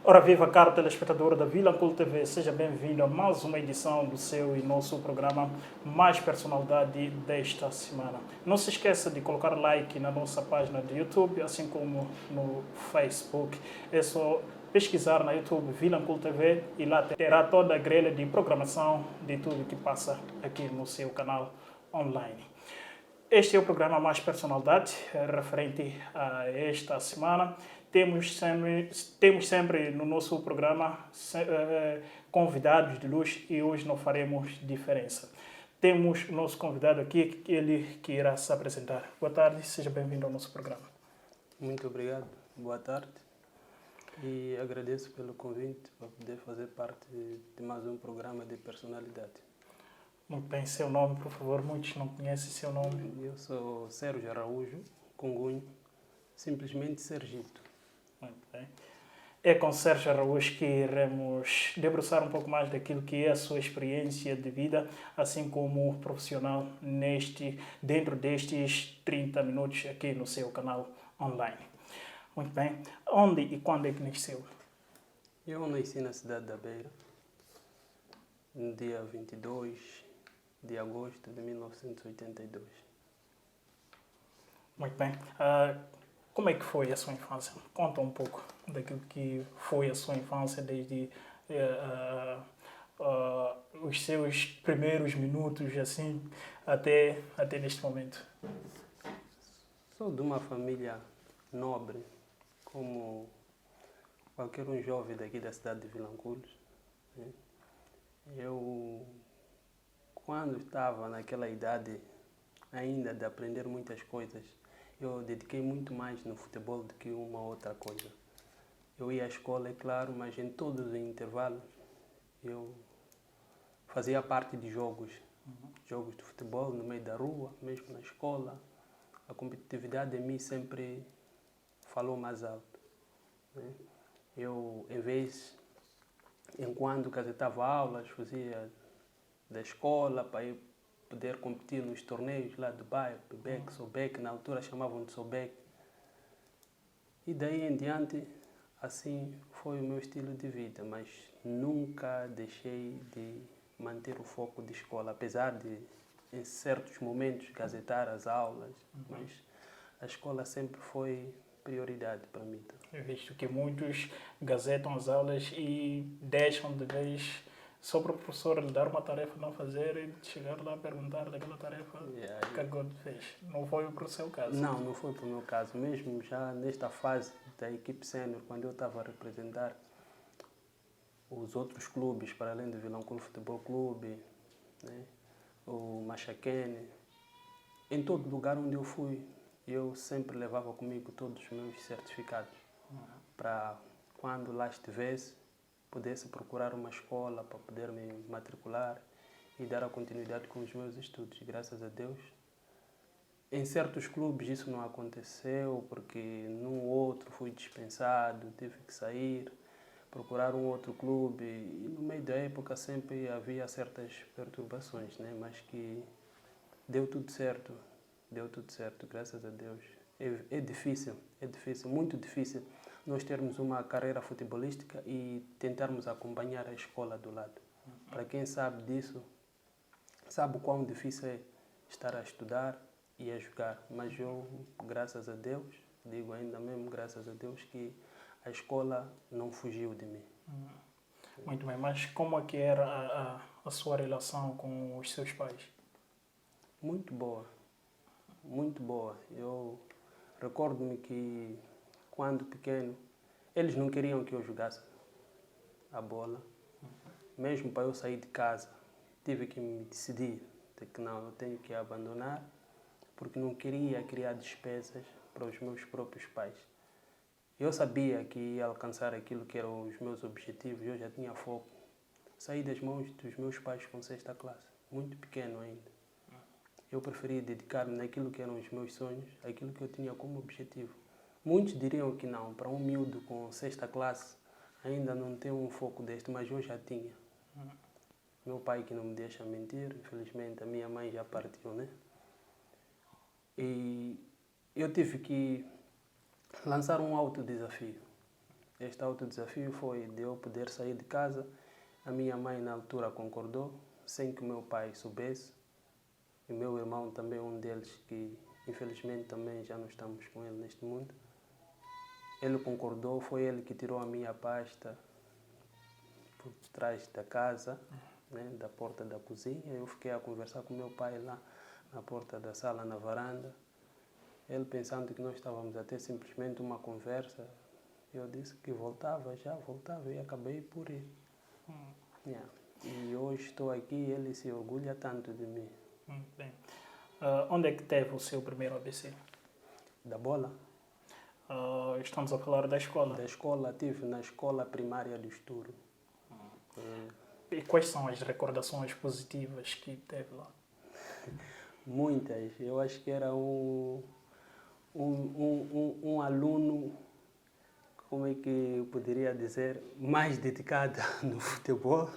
Ora viva, caro telespectador da Vilanculo TV, seja bem-vindo a mais uma edição do seu e nosso programa Mais Personalidade desta semana. Não se esqueça de colocar like na nossa página do YouTube, assim como no Facebook. É só pesquisar na YouTube Vilanculo TV e lá terá toda a grelha de programação de tudo que passa aqui no seu canal online. Este é o programa Mais Personalidade, referente a esta semana. Temos sempre no nosso programa convidados de luxo e hoje não faremos diferença. Temos o nosso convidado aqui, ele que irá se apresentar. Boa tarde, seja bem-vindo ao nosso programa. Muito obrigado, boa tarde e agradeço pelo convite para poder fazer parte de mais um programa de personalidade. Muito bem, seu nome, por favor, muitos não conhecem seu nome. Eu sou Sérgio Araújo, Congunho, simplesmente Sergito. Muito bem. É com Sérgio Araújo que iremos debruçar um pouco mais daquilo que é a sua experiência de vida, assim como profissional dentro destes 30 minutos aqui no seu canal online. Muito bem. Onde e quando é que nasceu? Eu nasci na cidade da Beira, no dia 22 de agosto de 1982. Muito bem. Como é que foi a sua infância? Conta um pouco daquilo que foi a sua infância, desde os seus primeiros minutos, assim, até neste momento. Sou de uma família nobre, como qualquer um jovem daqui da cidade de Vilanculos. Eu, quando estava naquela idade ainda de aprender muitas coisas, eu dediquei muito mais no futebol do que uma outra coisa. Eu ia à escola, é claro, mas em todos os intervalos eu fazia parte de jogos de futebol no meio da rua, mesmo na escola. A competitividade em mim sempre falou mais alto. Eu, enquanto gazetava aulas, fazia da escola para ir poder competir nos torneios lá do bairro, Bebec, Sobec, na altura chamavam de Sobec. E daí em diante, assim foi o meu estilo de vida, mas nunca deixei de manter o foco de escola, apesar de em certos momentos gazetar as aulas, mas a escola sempre foi prioridade para mim. Visto que muitos gazetam as aulas e deixam de vez só para o professor lhe dar uma tarefa não fazer e chegar lá a perguntar daquela tarefa que agora fez. Não foi para o seu caso? Não, não foi para o meu caso. Mesmo já nesta fase da equipe sénior, quando eu estava a representar os outros clubes, para além do Vilanculo Futebol Clube, né, o Machaquene, em todo lugar onde eu fui, eu sempre levava comigo todos os meus certificados para quando lá estivesse, pudesse procurar uma escola para poder me matricular e dar a continuidade com os meus estudos. Graças a Deus. Em certos clubes isso não aconteceu, porque num outro fui dispensado, tive que sair, procurar um outro clube. E no meio da época sempre havia certas perturbações, né? Mas que deu tudo certo, graças a Deus. É difícil, muito difícil nós termos uma carreira futebolística e tentarmos acompanhar a escola do lado. Para quem sabe disso, sabe o quão difícil é estar a estudar e a jogar. Mas eu, graças a Deus, digo ainda mesmo graças a Deus, que a escola não fugiu de mim. Muito bem, mas como é que era a sua relação com os seus pais? Muito boa, muito boa. Eu recordo-me que quando pequeno, eles não queriam que eu jogasse a bola. Mesmo para eu sair de casa, tive que me decidir de que não, eu tenho que abandonar, porque não queria criar despesas para os meus próprios pais. Eu sabia que ia alcançar aquilo que eram os meus objetivos, eu já tinha foco. Saí das mãos dos meus pais com 6ª classe, muito pequeno ainda. Eu preferi dedicar-me naquilo que eram os meus sonhos, aquilo que eu tinha como objetivo. Muitos diriam que não, para um miúdo com 6ª classe ainda não tem um foco deste, mas eu já tinha. Meu pai que não me deixa mentir, infelizmente a minha mãe já partiu, né? E eu tive que lançar um alto desafio. Este outro desafio foi de eu poder sair de casa. A minha mãe, na altura, concordou, sem que o meu pai soubesse. E o meu irmão também, um deles, que infelizmente também já não estamos com ele neste mundo. Ele concordou, foi ele que tirou a minha pasta por trás da casa, né, da porta da cozinha. Eu fiquei a conversar com meu pai lá na porta da sala, na varanda. Ele pensando que nós estávamos a ter simplesmente uma conversa. Eu disse que voltava e acabei por ir. Yeah. E hoje estou aqui e ele se orgulha tanto de mim. Bem. Onde é que teve o seu primeiro ABC? Da bola? Estamos a falar da escola. Da escola, tive na escola primária do Esturo. E quais são as recordações positivas que teve lá? Muitas. Eu acho que era um aluno, como é que eu poderia dizer, mais dedicado no futebol,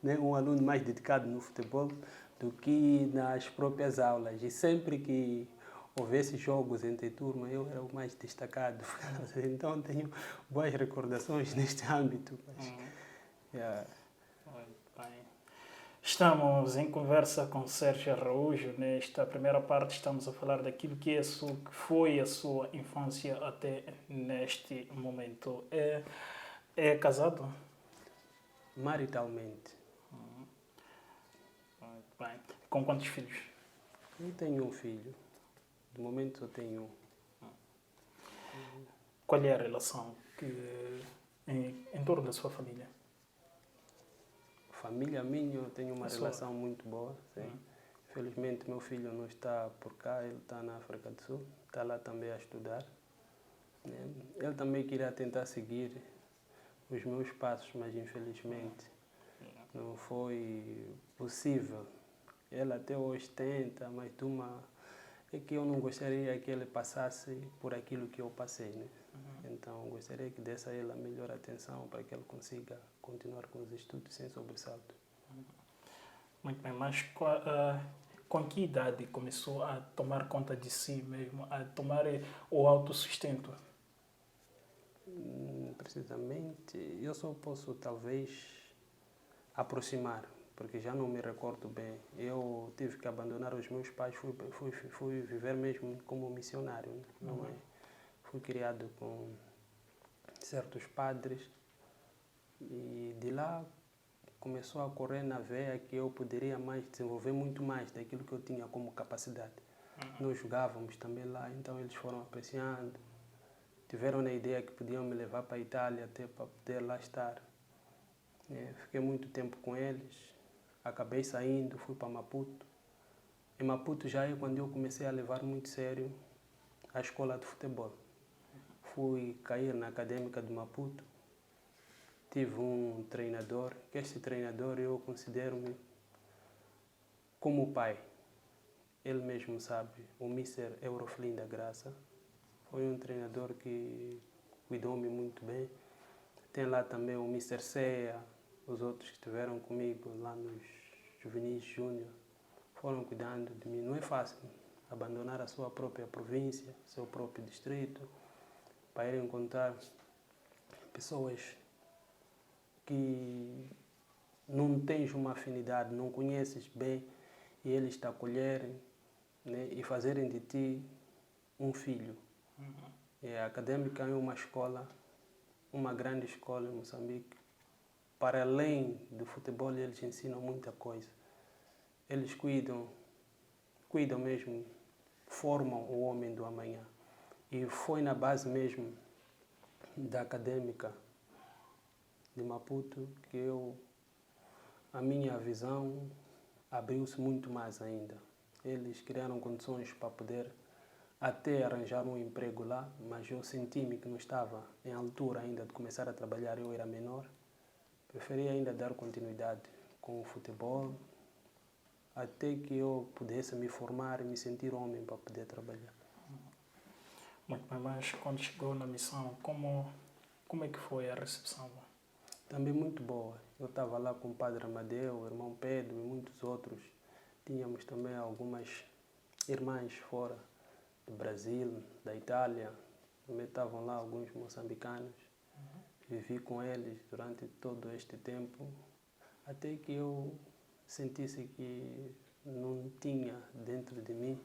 né? Um aluno mais dedicado no futebol do que nas próprias aulas. E sempre que houvesse jogos entre turma, eu era o mais destacado. Então tenho boas recordações neste âmbito. Mas, yeah. Bem. Estamos em conversa com Sérgio Araújo. Nesta primeira parte estamos a falar daquilo que foi a sua infância até neste momento. É casado? Maritalmente. Muito bem. Com quantos filhos? Eu tenho um filho. De momento só tenho um. Qual é a relação em torno da sua família? Família minha, eu tenho uma relação muito boa. Sim. Infelizmente, meu filho não está por cá, ele está na África do Sul, está lá também a estudar. Ele também queria tentar seguir os meus passos, mas infelizmente não foi possível. Ele até hoje tenta, mas é que eu não gostaria que ele passasse por aquilo que eu passei, né? Então, gostaria que desse a ele a melhor atenção para que ele consiga continuar com os estudos sem sobressalto. Muito bem, mas com que idade começou a tomar conta de si mesmo, a tomar o autossustento? Precisamente, eu só posso talvez aproximar, porque já não me recordo bem. Eu tive que abandonar os meus pais, fui viver mesmo como missionário, né? Não é? Fui criado com certos padres e de lá começou a correr na veia que eu poderia desenvolver muito mais daquilo que eu tinha como capacidade. Nós jogávamos também lá, então eles foram apreciando, tiveram na ideia que podiam me levar para a Itália até para poder lá estar. Fiquei muito tempo com eles, acabei saindo, fui para Maputo. Em Maputo já é quando eu comecei a levar muito sério a escola de futebol. Fui cair na Académica de Maputo, tive um treinador, que este treinador eu considero-me como pai. Ele mesmo sabe, o Mr. Euroflin da Graça. Foi um treinador que cuidou-me muito bem. Tem lá também o Mr. Ceia, os outros que estiveram comigo lá nos juvenis júnior, foram cuidando de mim. Não é fácil abandonar a sua própria província, seu próprio distrito, para ir encontrar pessoas que não tens uma afinidade, não conheces bem, e eles te acolherem, né, e fazerem de ti um filho. A Académica é uma escola, uma grande escola em Moçambique. Para além do futebol, eles ensinam muita coisa. Eles cuidam mesmo, formam o homem do amanhã. E foi na base mesmo da Académica de Maputo que a minha visão abriu-se muito mais ainda. Eles criaram condições para poder até arranjar um emprego lá, mas eu senti-me que não estava em altura ainda de começar a trabalhar, eu era menor. Preferi ainda dar continuidade com o futebol, até que eu pudesse me formar e me sentir homem para poder trabalhar. Muito bem, mas quando chegou na missão, como é que foi a recepção? Também muito boa. Eu estava lá com o Padre Amadeu, o irmão Pedro e muitos outros. Tínhamos também algumas irmãs fora do Brasil, da Itália. Também estavam lá alguns moçambicanos. vivi com eles durante todo este tempo, até que eu sentisse que não tinha dentro de mim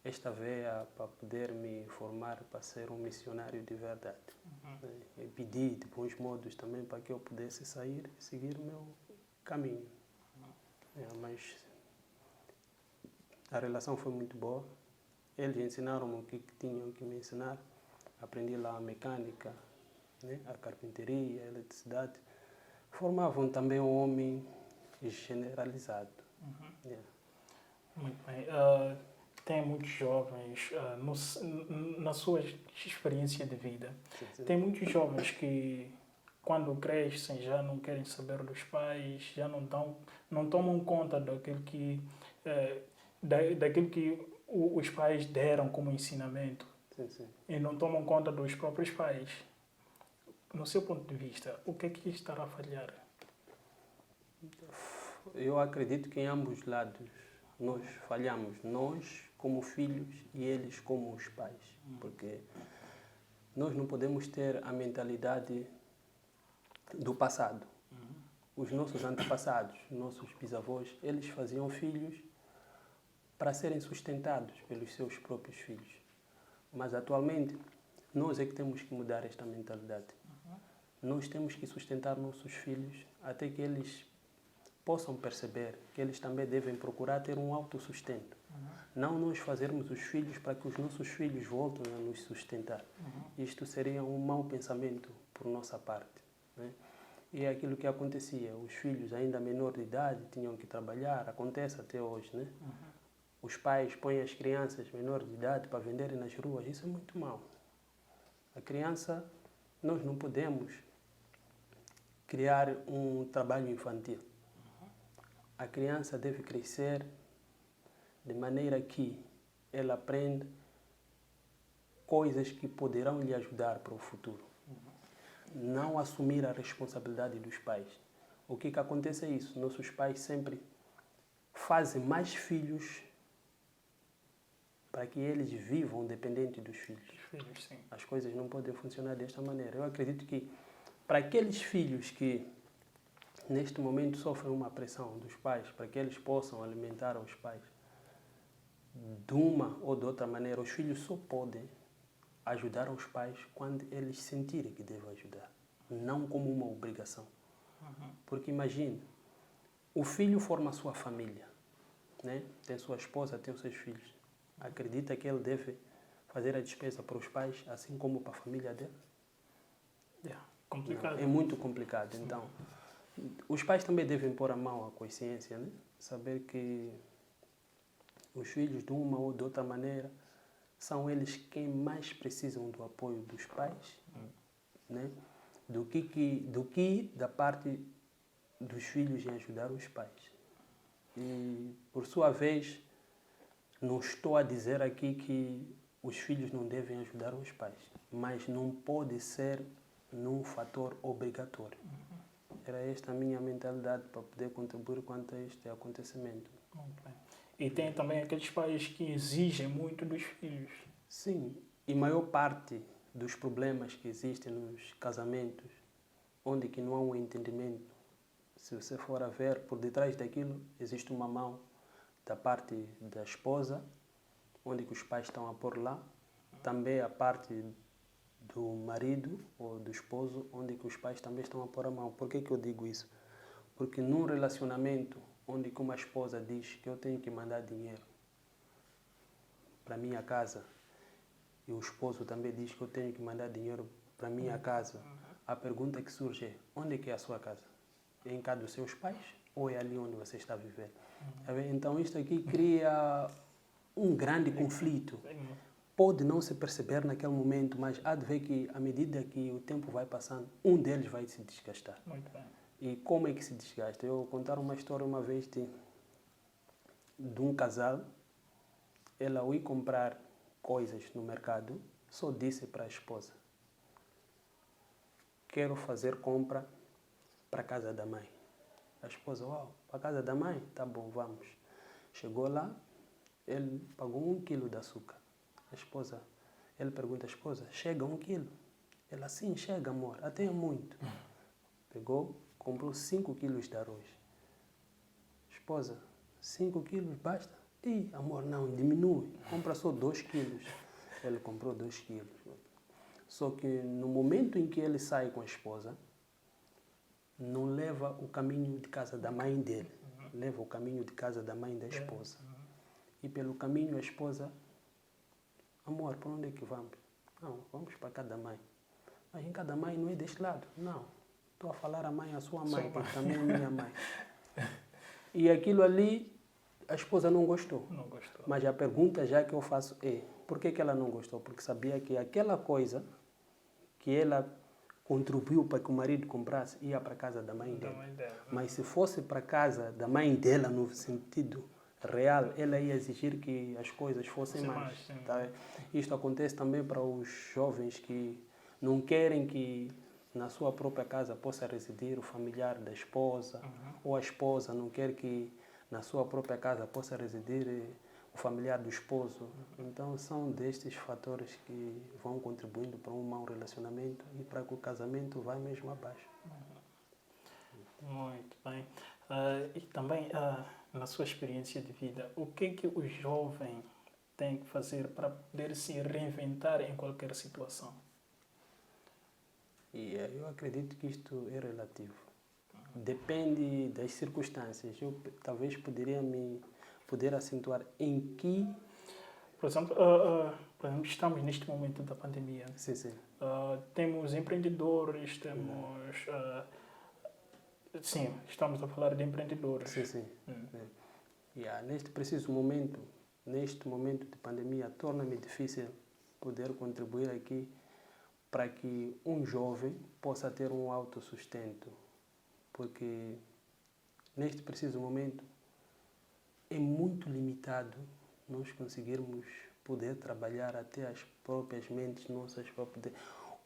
esta veia para poder me formar para ser um missionário de verdade. E pedi de bons modos também para que eu pudesse sair e seguir o meu caminho. Mas a relação foi muito boa. Eles ensinaram-me o que tinham que me ensinar. Aprendi lá a mecânica, né? A carpintaria, a eletricidade. Formavam também um homem generalizado. Muito bem. Tem muitos jovens, na sua experiência de vida, Sim. tem muitos jovens que, quando crescem, já não querem saber dos pais, já não tomam conta daquilo que, daquilo que os pais deram como ensinamento. Sim. E não tomam conta dos próprios pais. No seu ponto de vista, o que é que estará a falhar? Eu acredito que em ambos os lados nós falhamos, nós como filhos e eles como os pais, porque nós não podemos ter a mentalidade do passado. Os nossos antepassados, nossos bisavós, eles faziam filhos para serem sustentados pelos seus próprios filhos. Mas atualmente nós é que temos que mudar esta mentalidade. Nós temos que sustentar nossos filhos até que eles possam perceber que eles também devem procurar ter um autossustento. Não nós fazermos os filhos para que os nossos filhos voltem a nos sustentar. Isto seria um mau pensamento por nossa parte, né? E é aquilo que acontecia. Os filhos ainda menor de idade tinham que trabalhar. Acontece até hoje, né? Os pais põem as crianças menores de idade para venderem nas ruas. Isso é muito mau. A criança, nós não podemos criar um trabalho infantil. A criança deve crescer de maneira que ela aprenda coisas que poderão lhe ajudar para o futuro. Não assumir a responsabilidade dos pais. O que acontece é isso. Nossos pais sempre fazem mais filhos para que eles vivam dependente dos filhos. Sim. As coisas não podem funcionar desta maneira. Eu acredito que para aqueles filhos que neste momento sofrem uma pressão dos pais, para que eles possam alimentar os pais, de uma ou de outra maneira, os filhos só podem ajudar os pais quando eles sentirem que devem ajudar, não como uma obrigação. Porque imagine, o filho forma a sua família, né? Tem sua esposa, tem os seus filhos. Acredita que ele deve fazer a despesa para os pais, assim como para a família dele? Complicado. Não, é muito complicado. Então, os pais também devem pôr a mão à consciência, né? Saber que os filhos, de uma ou de outra maneira, são eles quem mais precisam do apoio dos pais, né? Do que da parte dos filhos em ajudar os pais. E, por sua vez, não estou a dizer aqui que os filhos não devem ajudar os pais, mas não pode ser num fator obrigatório. Era esta a minha mentalidade para poder contribuir quanto a este acontecimento. Muito bem. E tem também aqueles pais que exigem muito dos filhos. Sim, e maior parte dos problemas que existem nos casamentos, onde que não há um entendimento, se você for a ver, por detrás daquilo existe uma mão da parte da esposa, onde que os pais estão a pôr lá, também a parte do marido ou do esposo, onde que os pais também estão a pôr a mão. Por que eu digo isso? Porque num relacionamento onde que uma esposa diz que eu tenho que mandar dinheiro para minha casa e o esposo também diz que eu tenho que mandar dinheiro para minha casa, a pergunta que surge é: onde que é a sua casa? É em casa dos seus pais ou é ali onde você está vivendo? Então isto aqui cria um grande conflito. Pode não se perceber naquele momento, mas há de ver que, à medida que o tempo vai passando, um deles vai se desgastar. Muito bem. E como é que se desgasta? Eu vou contar uma história uma vez de um casal. Ela, ao ir comprar coisas no mercado, só disse para a esposa: quero fazer compra para a casa da mãe. A esposa: uau, para a casa da mãe? Tá bom, vamos. Chegou lá, ele pagou 1 quilo de açúcar. Ele pergunta à esposa: chega 1 quilo? Ela, sim, chega, amor, até é muito. Pegou, comprou 5 quilos de arroz. Esposa, 5 quilos basta? Ih, amor, não, diminui. Compra só 2 quilos. Ele comprou 2 quilos. Só que no momento em que ele sai com a esposa, não leva o caminho de casa da mãe dele. Leva o caminho de casa da mãe da esposa. E pelo caminho a esposa, amor, para onde é que vamos? Não, vamos para casa da mãe. Mas em casa da mãe não é deste lado. Não, estou a falar a mãe, a sua mãe, que também é minha mãe. E aquilo ali, a esposa não gostou. Não gostou. Mas a pergunta já que eu faço é, por que ela não gostou? Porque sabia que aquela coisa que ela contribuiu para que o marido comprasse ia para a casa da mãe dela. Mas se fosse para a casa da mãe dela, no sentido real, ela ia exigir que as coisas fossem mais. Tá? Isto acontece também para os jovens que não querem que na sua própria casa possa residir o familiar da esposa, ou a esposa não quer que na sua própria casa possa residir o familiar do esposo. Então são destes fatores que vão contribuindo para um mau relacionamento e para que o casamento vá mesmo abaixo. Muito bem. E também, na sua experiência de vida, o que o jovem tem que fazer para poder se reinventar em qualquer situação? E eu acredito que isto é relativo. Depende das circunstâncias. Eu talvez poder acentuar em que... Por exemplo, estamos neste momento da pandemia. Sim, sim. Temos empreendedores, temos... sim, estamos a falar de empreendedores. Sim, sim. Neste preciso momento, de pandemia, torna-me difícil poder contribuir aqui para que um jovem possa ter um autossustento. Porque neste preciso momento é muito limitado nós conseguirmos poder trabalhar até as próprias mentes nossas para poder...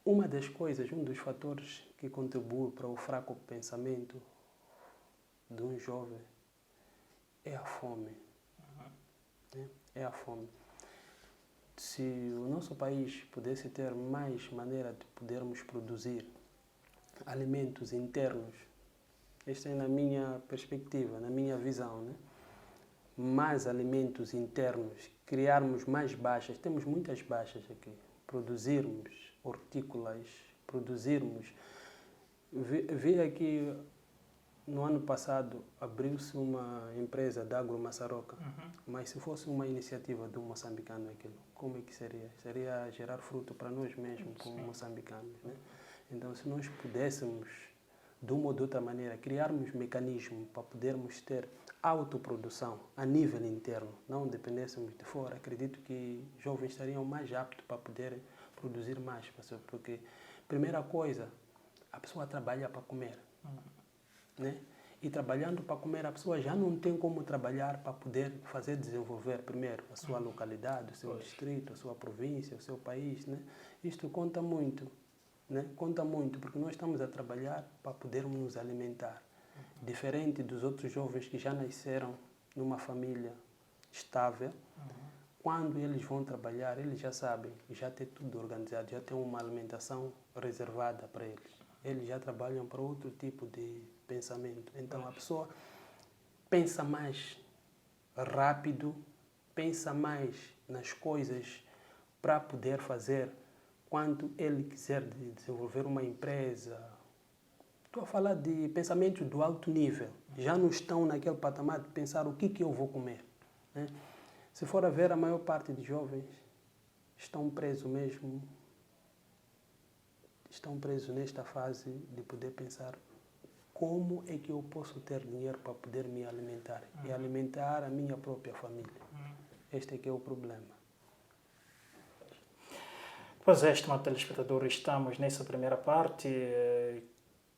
Uma das coisas, um dos fatores que contribui para o fraco pensamento de um jovem é a fome. É a fome. Se o nosso país pudesse ter mais maneira de podermos produzir alimentos internos, esta é na minha perspectiva, na minha visão, né? Mais alimentos internos, criarmos mais baixas, temos muitas baixas aqui, produzirmos hortícolas, produzirmos... Vi aqui, no ano passado, abriu-se uma empresa de agromaçaroca, mas se fosse uma iniciativa de um moçambicano aquilo, como é que seria? Seria gerar fruto para nós mesmos, como moçambicanos, né? Então, se nós pudéssemos, de uma ou de outra maneira, criarmos mecanismos para podermos ter autoprodução a nível interno, não dependêssemos de fora, acredito que jovens estariam mais aptos para poder produzir mais, porque, primeira coisa, a pessoa trabalha para comer, né? E trabalhando para comer, a pessoa já não tem como trabalhar para poder fazer desenvolver primeiro a sua localidade, o seu distrito, a sua província, o seu país, né? Isto conta muito, né? Conta muito, porque nós estamos a trabalhar para podermos nos alimentar. Diferente dos outros jovens que já nasceram numa família estável, quando eles vão trabalhar, eles já sabem, já têm tudo organizado, já têm uma alimentação reservada para eles. Eles já trabalham para outro tipo de pensamento. Então a pessoa pensa mais rápido, pensa mais nas coisas para poder fazer quando ele quiser desenvolver uma empresa. Estou a falar de pensamentos do alto nível. Já não estão naquele patamar de pensar o que eu vou comer, né? Se for a ver, a maior parte de jovens estão presos mesmo, estão presos nesta fase de poder pensar como é que eu posso ter dinheiro para poder me alimentar e alimentar a minha própria família. Este é que é o problema. Pois é, estimado telespectador, estamos nessa primeira parte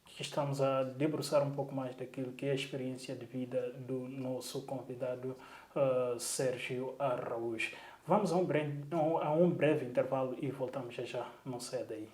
que estamos a debruçar um pouco mais daquilo que é a experiência de vida do nosso convidado Sérgio Araújo. Vamos a um breve intervalo e voltamos já. Não saia daí.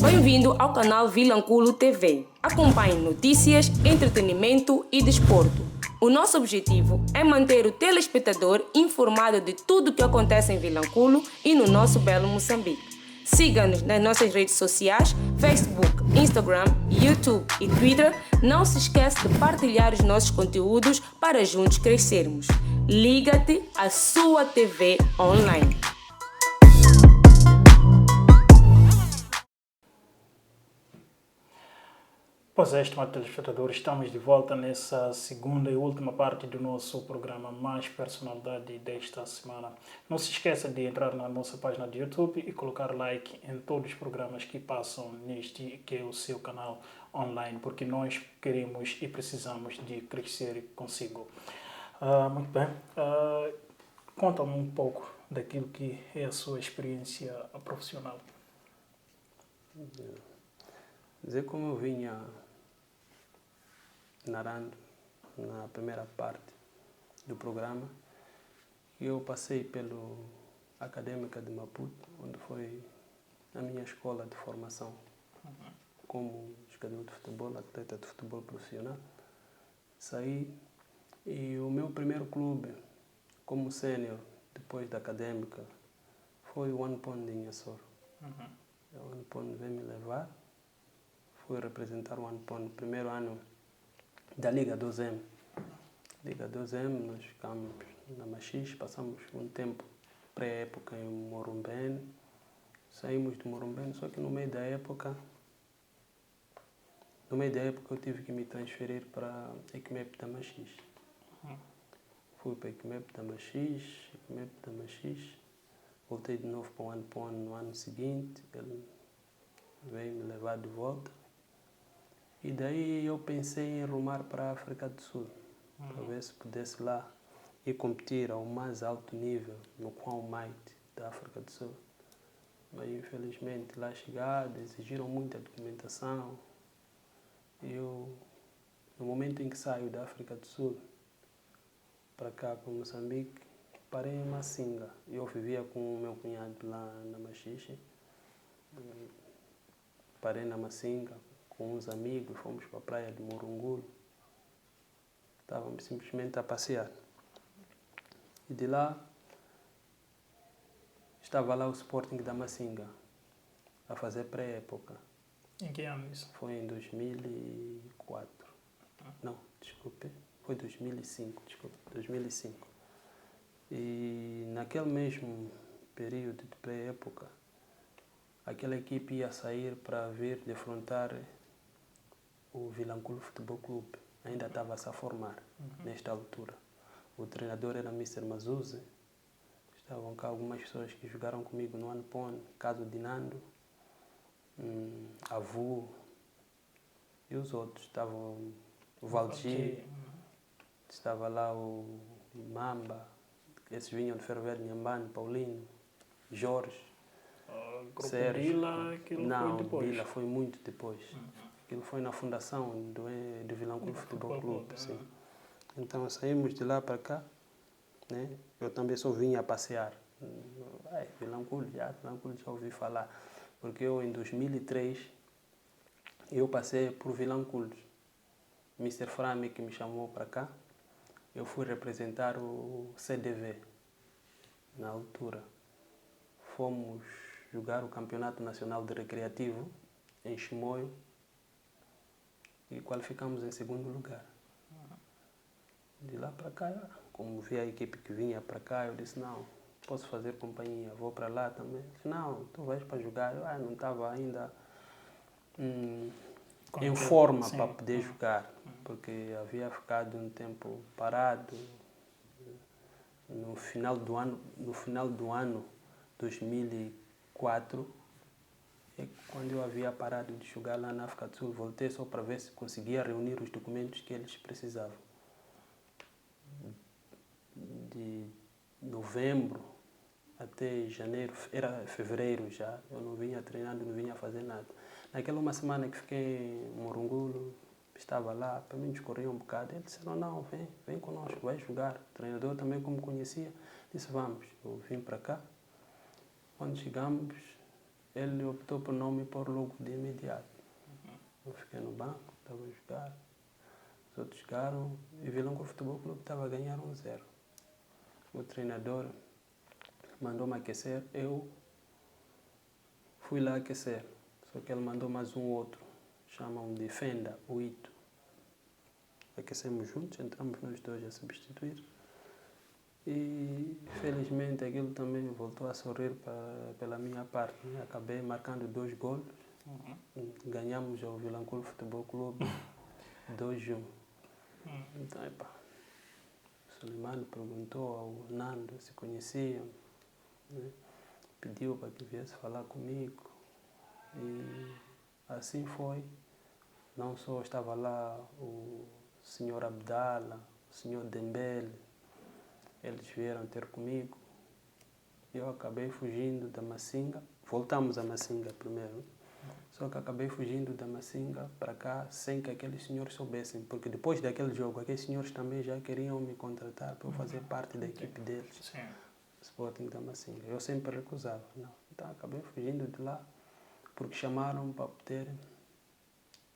Bem-vindo ao canal Vilanculo TV. Acompanhe notícias, entretenimento e desporto. O nosso objetivo é manter o telespectador informado de tudo o que acontece em Vilanculo e no nosso belo Moçambique. Siga-nos nas nossas redes sociais, Facebook, Instagram, YouTube e Twitter. Não se esqueça de partilhar os nossos conteúdos para juntos crescermos. Liga-te à sua TV online. Pois é, estimados telespectadores, estamos de volta nessa segunda e última parte do nosso programa Mais Personalidade desta semana. Não se esqueça de entrar na nossa página de YouTube e colocar like em todos os programas que passam neste, que é o seu canal online, porque nós queremos e precisamos de crescer consigo. Muito bem. Conta-me um pouco daquilo que é a sua experiência profissional. Dizer como eu vinha narrando na primeira parte do programa, eu passei pelo Académica de Maputo, onde foi a minha escola de formação como jogador de futebol, atleta de futebol profissional. Saí e o meu primeiro clube como sénior, depois da Académica, foi o One Pond de Inhassoro. O One Pond veio me levar. Fui representar o One Pond no primeiro ano da Liga 2M. Liga 2M, nós ficamos na Machis, passamos um tempo pré-época em Morumbene. Saímos de Morumbene, só que no meio da época eu tive que me transferir para a Equimep da Machis. Fui para a Equimep da Machis, voltei de novo para o One Pond no ano seguinte, ele veio me levar de volta. E daí eu pensei em rumar para a África do Sul, para ver se pudesse lá e competir ao mais alto nível no Crown Might da África do Sul. Mas infelizmente lá chegado exigiram muita documentação. Eu, no momento em que saio da África do Sul para cá, para Moçambique, parei em Massinga. Eu vivia com o meu cunhado lá na Machixe. Parei na Massinga com uns amigos, fomos para a praia de Morungulo. Estávamos simplesmente a passear. E de lá, estava lá o Sporting da Massinga, a fazer pré-época. Em que ano isso? Foi em 2004. Não, desculpe. Foi 2005, desculpe. 2005. E naquele mesmo período de pré-época, aquela equipe ia sair para vir defrontar o Vilanculo Futebol Clube. Ainda estava-se a formar nesta altura. O treinador era Mr. Mazuzi. Estavam cá algumas pessoas que jogaram comigo no One Pond, caso de Nando, Avu e os outros. Estavam o Valdir, estava lá o Mamba, esses vinham de Ferro Velho, Nhambane, Paulinho, Jorge, Sérgio. Bila, aquilo não, foi depois. Bila foi muito depois. Aquilo foi na fundação do Vilanculo Futebol Clube. Sim. Então saímos de lá para cá, né? Eu também só vinha a passear. Vilanculo já ouvi falar. Porque eu em 2003 eu passei por Vilanculo. Mr. Frame que me chamou para cá, eu fui representar o CDV na altura. Fomos jogar o Campeonato Nacional de Recreativo em Chimoio e qualificamos em segundo lugar. De lá para cá, como vi a equipe que vinha para cá, eu disse, não, posso fazer companhia, vou para lá também. Disse, não, tu vais para jogar. Eu não estava ainda em forma para poder jogar, porque havia ficado um tempo parado. No final do ano 2004, é quando eu havia parado de jogar lá na África do Sul, voltei só para ver se conseguia reunir os documentos que eles precisavam. De novembro até janeiro, era fevereiro já, eu não vinha treinando, não vinha fazer nada. Naquela uma semana que fiquei em Morungulo, estava lá, para mim discorria um bocado. Ele disse, não, vem conosco, vai jogar. O treinador também, como conhecia, disse, vamos. Eu vim para cá. Quando chegamos, ele optou por não me pôr logo de imediato. Eu fiquei no banco, estava a jogar. Os outros jogaram e Vilanculo Futebol Clube estava a ganhar 1-0. O treinador mandou-me aquecer. Eu fui lá aquecer. Só que ele mandou mais um outro, chamam de Fenda, o Ito. Aquecemos juntos, entramos nós dois a substituir. E felizmente aquilo também voltou a sorrir pela minha parte. Né? Acabei marcando 2 golos. Ganhamos ao Vilanculo Futebol Clube 2-1. Então, o Suleimano perguntou ao Nando se conheciam, né? Pediu para que viesse falar comigo. E assim foi. Não só estava lá o senhor Abdala, o senhor Dembele, eles vieram ter comigo. Eu acabei fugindo da Macinga. Voltamos a Macinga primeiro. Só que acabei fugindo da Macinga para cá sem que aqueles senhores soubessem. Porque depois daquele jogo, aqueles senhores também já queriam me contratar para eu fazer parte da equipe deles. Sim. Sporting da Macinga. Eu sempre recusava. Não. Então acabei fugindo de lá porque chamaram para poder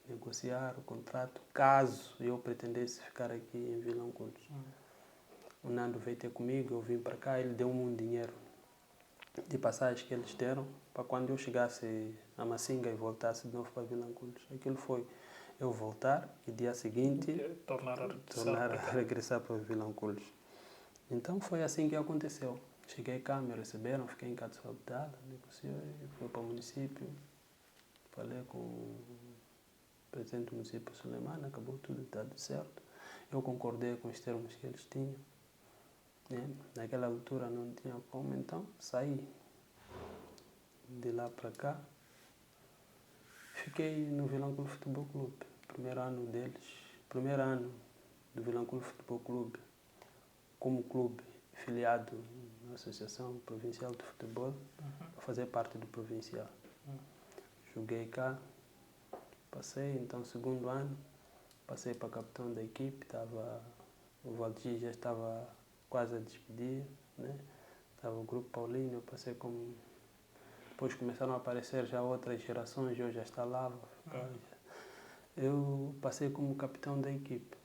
negociar o contrato caso eu pretendesse ficar aqui em Vilanculo. O Nando veio ter comigo, eu vim para cá, ele deu-me um dinheiro de passagem que eles deram para quando eu chegasse a Macinga e voltasse de novo para Vilanculo. Aquilo foi eu voltar e dia seguinte Tornar a regressar para Vilanculo. Então foi assim que aconteceu. Cheguei cá, me receberam, fiquei em casa de Abdala, negociei, fui para o município, falei com o presidente do município, Suleimano, acabou tudo dado certo. Eu concordei com os termos que eles tinham. Né? Naquela altura não tinha como, então saí de lá para cá. Fiquei no Vilanculo Futebol Clube, primeiro ano do Vilanculo Futebol Clube, como clube filiado na Associação Provincial de Futebol, para fazer parte do provincial. Joguei cá, passei, então segundo ano, passei para capitão da equipe, o Valdir já estava quase a despedir, né? Estava o grupo Paulinho, eu passei como... Depois começaram a aparecer já outras gerações, eu já estava lá. Eu passei como capitão da equipe.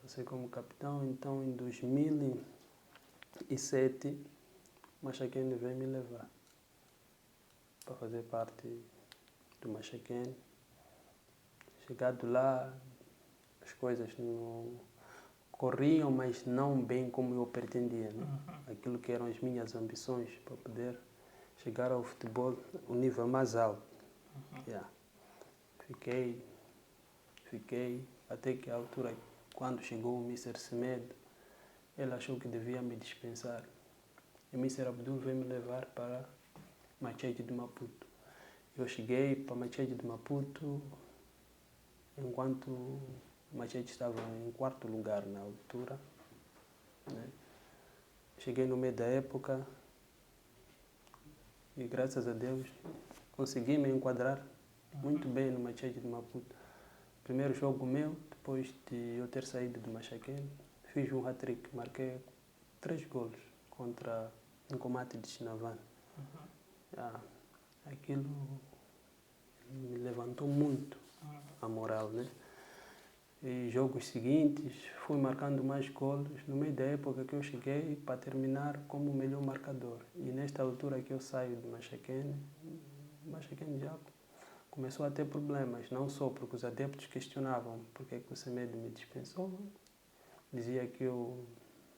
Passei como capitão, então em 2007, o Machaquene veio me levar para fazer parte do Machaquene. Chegado lá, as coisas não corriam, mas não bem como eu pretendia. Né? Aquilo que eram as minhas ambições para poder chegar ao futebol, o nível mais alto. Yeah. Fiquei, até que a altura, quando chegou o Mr. Semedo, ele achou que devia me dispensar. E o Mr. Abdul veio me levar para Machete de Maputo. Eu cheguei para Machete de Maputo, enquanto Machete estava em 4º lugar na altura. Né? Cheguei no meio da época e, graças a Deus, consegui me enquadrar muito bem no Machete de Maputo. Primeiro jogo meu, depois de eu ter saído do Machaquene, fiz um hat-trick, marquei 3 golos contra um combate de Chinavan. Aquilo me levantou muito a moral, né? E jogos seguintes, fui marcando mais golos. No meio da época que eu cheguei para terminar como o melhor marcador. E nesta altura que eu saio do Machaquene, o Machaquene já começou a ter problemas, não só porque os adeptos questionavam porque que o Semedo me dispensou, dizia que eu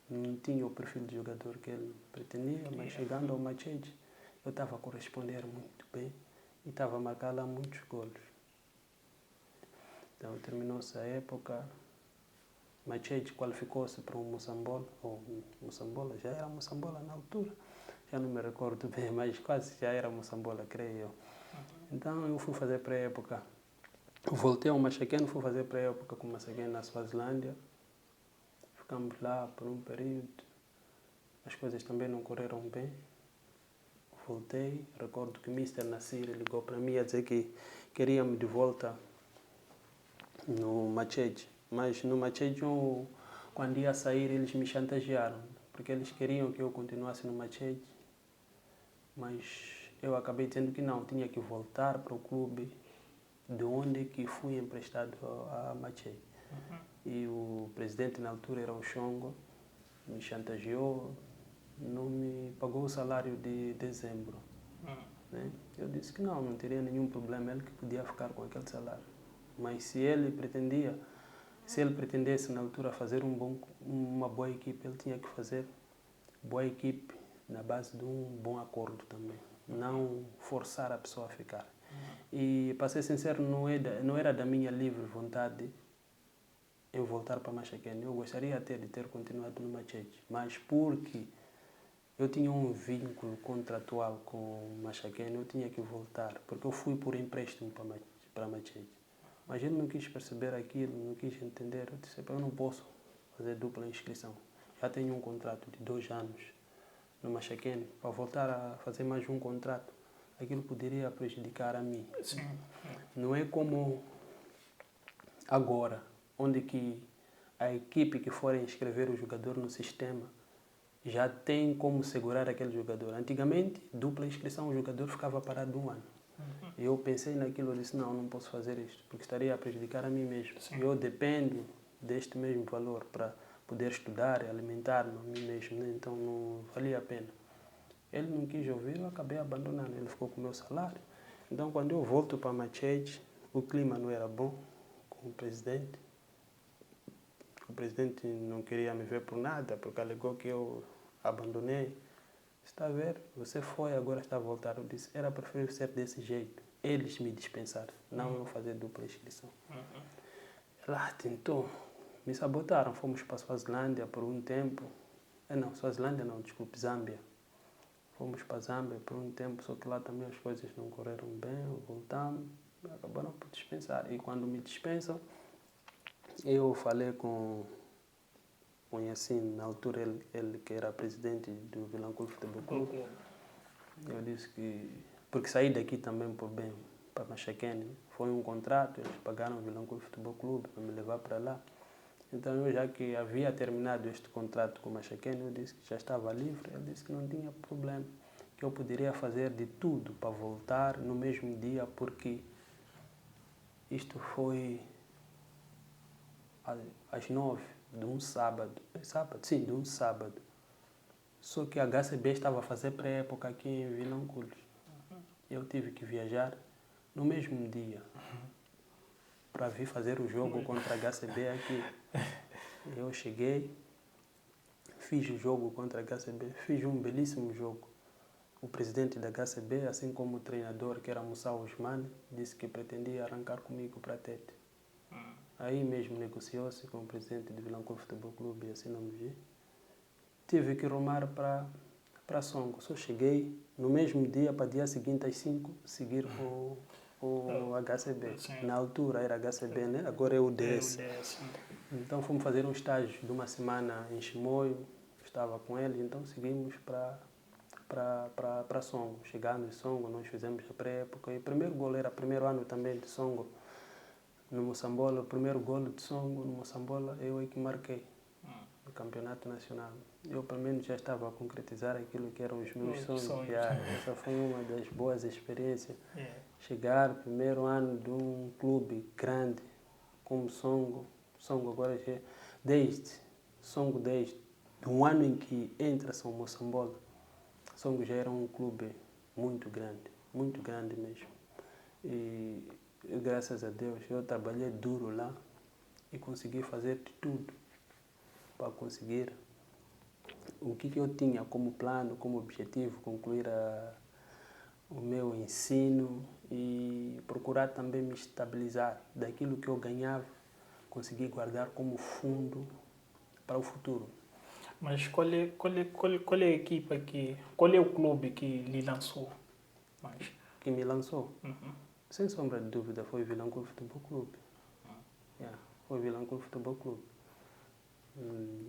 não tinha o perfil de jogador que ele pretendia, mas chegando ao Machete, eu estava a corresponder muito bem e estava a marcar lá muitos golos. Então terminou-se a época, Machete qualificou-se para um Moçambola, já era Moçambola na altura, já não me recordo bem, mas quase já era Moçambola, creio eu. Então eu fui fazer pré-época, voltei ao Machaquene, fui fazer pré-época com o Machaquene na Suazilândia. Ficamos lá por um período, as coisas também não correram bem. Voltei, recordo que o Mr. Nassir ligou para mim a dizer que queria-me de volta no Machete. Mas no Machete, quando ia sair, eles me chantagearam, porque eles queriam que eu continuasse no Machete. Mas eu acabei dizendo que não, tinha que voltar para o clube de onde que fui emprestado a Machete. E o presidente na altura era o Xongo, me chantageou, não me pagou o salário de dezembro. Né? Eu disse que não teria nenhum problema, ele que podia ficar com aquele salário. Mas se ele pretendesse na altura fazer uma boa equipe, ele tinha que fazer boa equipe na base de um bom acordo também. Não forçar a pessoa a ficar. E, para ser sincero, não era da minha livre vontade eu voltar para Machakene. Eu gostaria até de ter continuado no Machete, mas porque eu tinha um vínculo contratual com Machakene, eu tinha que voltar, porque eu fui por empréstimo para Machete. Mas ele não quis perceber aquilo, não quis entender. Eu disse, eu não posso fazer dupla inscrição. Já tenho um contrato de 2 anos no Machakene, para voltar a fazer mais um contrato, aquilo poderia prejudicar a mim. Sim. Não é como agora, onde que a equipe que for inscrever o jogador no sistema já tem como segurar aquele jogador. Antigamente, dupla inscrição, o jogador ficava parado 1 ano. Eu pensei naquilo e disse, não posso fazer isto, porque estaria a prejudicar a mim mesmo. Sim. Eu dependo deste mesmo valor para poder estudar e alimentar-me a mim mesmo, né? Então não valia a pena. Ele não quis ouvir, eu acabei abandonando, ele ficou com o meu salário. Então quando eu volto para Machete, o clima não era bom com o presidente. O presidente não queria me ver por nada, porque alegou que eu abandonei. Está a ver? Você foi, agora está a voltar. Eu disse, era preferível ser desse jeito. Eles me dispensaram, não eu fazer dupla inscrição. Lá tentou, me sabotaram. Fomos para Suazilândia por um tempo. Suazilândia não, desculpe, Zâmbia. Fomos para Zâmbia por um tempo, só que lá também as coisas não correram bem. Voltamos, acabaram por dispensar. E quando me dispensam, eu falei com Yacine, na altura ele que era presidente do Vilanculo Futebol Clube. Eu disse que, porque saí daqui também por bem, para Machakene, foi um contrato, eles pagaram o Vilanculo Futebol Clube para me levar para lá. Então eu, já que havia terminado este contrato com o Machakene, eu disse que já estava livre, ele disse que não tinha problema, que eu poderia fazer de tudo para voltar no mesmo dia, porque isto foi às 9 de um sábado. De um sábado. Só que a HCB estava a fazer pré-época aqui em Vilanculo. Eu tive que viajar no mesmo dia para vir fazer o jogo contra a HCB aqui. Eu cheguei, fiz o jogo contra a HCB, fiz um belíssimo jogo. O presidente da HCB, assim como o treinador, que era Moussa Ousmane, disse que pretendia arrancar comigo para Tete. Aí mesmo negociou-se com o presidente do Vilanculo Futebol Clube e assim não me vi. Tive que rumar para Songo. Só cheguei no mesmo dia, para dia seguinte às 5, seguir o HCB. Sim. Na altura era HCB, né? Agora é o DS. Então fomos fazer um estágio de uma semana em Chimoio, estava com eles, então seguimos para Songo. Chegando em Songo, nós fizemos a pré-época. E o primeiro gol era primeiro ano também de Songo. No Moçambola, o primeiro golo de Songo no Moçambola, eu é que marquei no campeonato nacional. Eu, pelo menos, já estava a concretizar aquilo que eram os meus sonhos. Essa foi uma das boas experiências. Chegar, primeiro ano de um clube grande como Songo. Songo agora já desde o ano em que entra São Moçambola, Songo já era um clube muito grande mesmo. E graças a Deus, eu trabalhei duro lá e consegui fazer de tudo para conseguir o que eu tinha como plano, como objetivo, concluir o meu ensino e procurar também me estabilizar daquilo que eu ganhava, conseguir guardar como fundo para o futuro. Mas qual é a equipa qual é o clube que lhe lançou? Que me lançou? Sem sombra de dúvida, foi o Vilanculo Futebol Clube. Foi o Vilanculo Futebol Clube.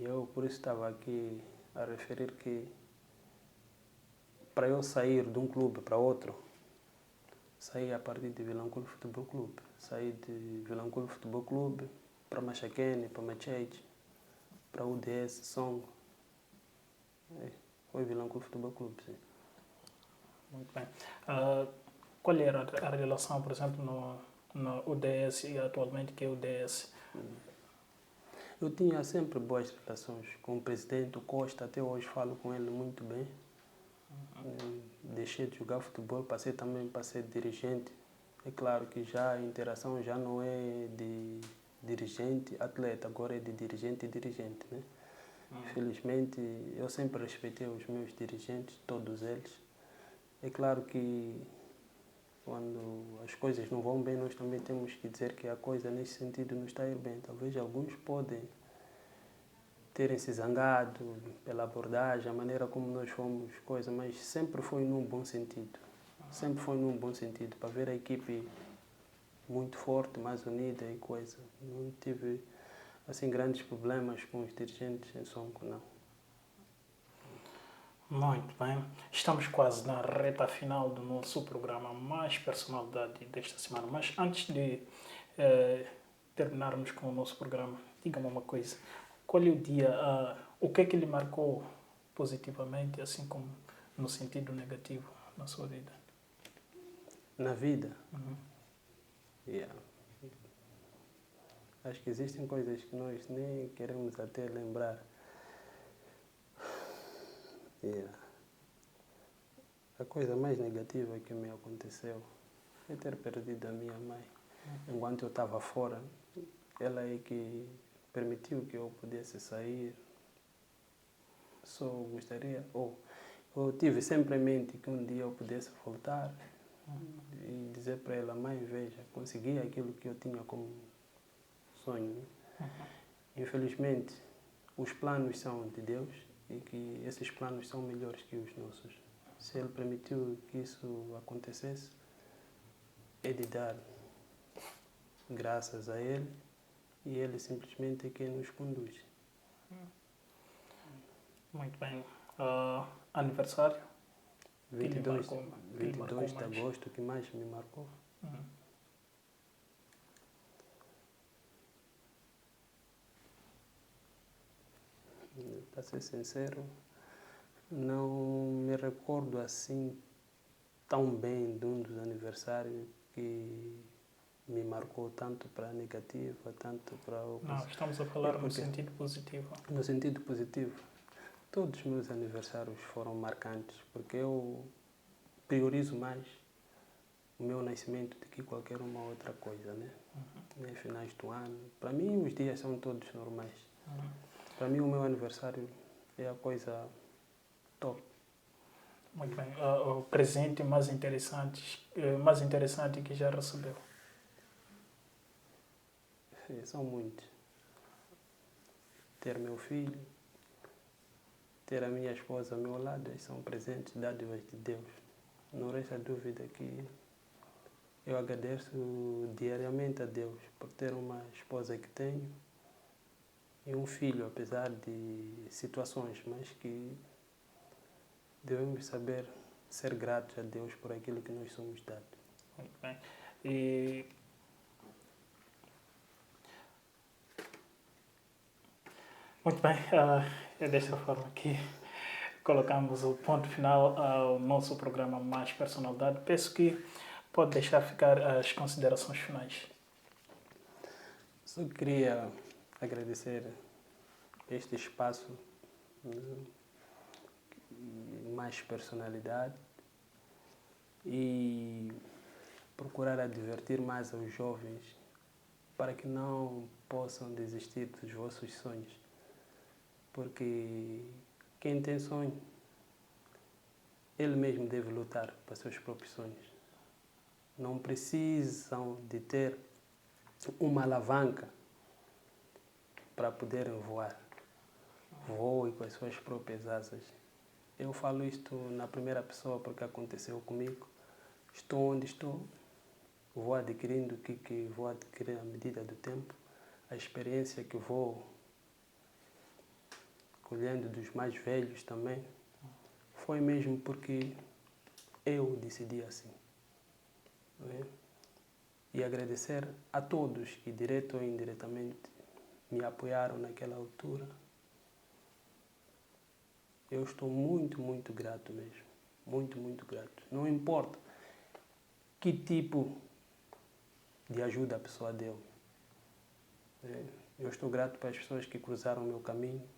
Eu, por isso, estava aqui a referir que para eu sair de um clube para outro, saí a partir de Vilanculo Futebol Clube. Saí de Vilanculo Futebol Clube para Machakene, para Machete, para o UDS, Songo. Foi o Vilanculo Futebol Clube, sim. Muito bem. Qual era a relação, por exemplo, no UDS e atualmente que é o UDS? Eu tinha sempre boas relações com o presidente, o Costa, até hoje falo com ele muito bem. Deixei de jogar futebol, passei também para ser dirigente. É claro que já a interação já não é de dirigente, atleta, agora é de dirigente e dirigente, né? Infelizmente, eu sempre respeitei os meus dirigentes, todos eles. É claro que quando as coisas não vão bem, nós também temos que dizer que a coisa nesse sentido não está a ir bem. Talvez alguns podem terem se zangado pela abordagem, a maneira como nós fomos, coisa, mas sempre foi num bom sentido. Sempre foi num bom sentido, para ver a equipe muito forte, mais unida e coisa. Não tive assim grandes problemas com os dirigentes em Sonko, não. Muito bem. Estamos quase na reta final do nosso programa Mais Personalidade desta semana. Mas antes de terminarmos com o nosso programa, diga-me uma coisa. Qual é o dia, o que é que lhe marcou positivamente, assim como no sentido negativo na sua vida? Na vida? Yeah. Acho que existem coisas que nós nem queremos até lembrar. Yeah. A coisa mais negativa que me aconteceu foi ter perdido a minha mãe. Enquanto eu estava fora, ela é que permitiu que eu pudesse sair. Só gostaria, eu tive sempre em mente que um dia eu pudesse voltar e dizer para ela: mãe, veja, consegui aquilo que eu tinha como sonho. Infelizmente, os planos são de Deus e que esses planos são melhores que os nossos. Se Ele permitiu que isso acontecesse, é de dar graças a Ele e Ele simplesmente é quem nos conduz. Muito bem. Aniversário? 22 que lhe marcou de mais? agosto, que mais me marcou? Para ser sincero, não me recordo assim tão bem de um dos aniversários que me marcou tanto para a negativa, tanto para o... Não, estamos a falar no sentido positivo. No sentido positivo. Todos os meus aniversários foram marcantes, porque eu priorizo mais o meu nascimento do que qualquer uma outra coisa, né? Finais do ano. Para mim, os dias são todos normais. Para mim, o meu aniversário é a coisa top. Muito bem. O presente mais interessante que já recebeu? São muitos. Ter meu filho, ter a minha esposa ao meu lado, são presentes, dádivas de Deus. Não resta dúvida que eu agradeço diariamente a Deus por ter uma esposa que tenho e um filho, apesar de situações, mas que devemos saber ser gratos a Deus por aquilo que nós somos dados. Muito bem. E muito bem, é desta forma que colocamos o ponto final ao nosso programa Mais Personalidade. Peço que pode deixar ficar as considerações finais. Só queria agradecer este espaço, Mais Personalidade, e procurar advertir mais aos jovens para que não possam desistir dos vossos sonhos. Porque quem tem sonho, ele mesmo deve lutar para seus próprios sonhos. Não precisam de ter uma alavanca para poderem voar. Voe com as suas próprias asas. Eu falo isto na primeira pessoa porque aconteceu comigo. Estou onde estou, vou adquirindo o que vou adquirir à medida do tempo, a experiência que vou colhendo dos mais velhos também, foi mesmo porque eu decidi assim. Não é? E agradecer a todos que, direto ou indiretamente, me apoiaram naquela altura. Eu estou muito, muito grato mesmo. Muito, muito grato. Não importa que tipo de ajuda a pessoa deu. Eu estou grato para as pessoas que cruzaram o meu caminho,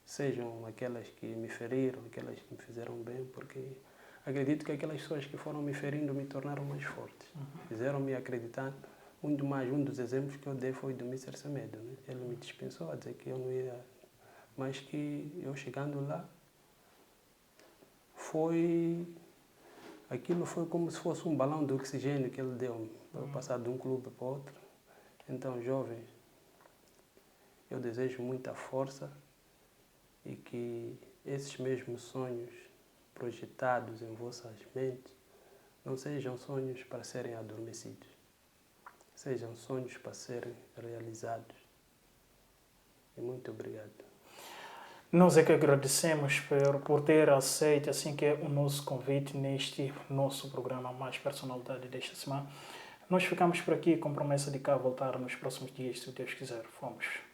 sejam aquelas que me feriram, aquelas que me fizeram bem, porque acredito que aquelas pessoas que foram me ferindo me tornaram mais fortes. Fizeram-me acreditar muito mais. Um dos exemplos que eu dei foi do Mr. Semedo. Né? Ele me dispensou a dizer que eu não ia, mas que eu chegando lá, aquilo foi como se fosse um balão de oxigênio que ele deu para eu passar de um clube para outro. Então, jovens, eu desejo muita força e que esses mesmos sonhos projetados em vossas mentes não sejam sonhos para serem adormecidos, sejam sonhos para serem realizados. E muito obrigado. Nós é que agradecemos por ter aceito assim que é o nosso convite neste nosso programa Mais Personalidade desta semana. Nós ficamos por aqui com promessa de cá voltar nos próximos dias, se Deus quiser. Fomos.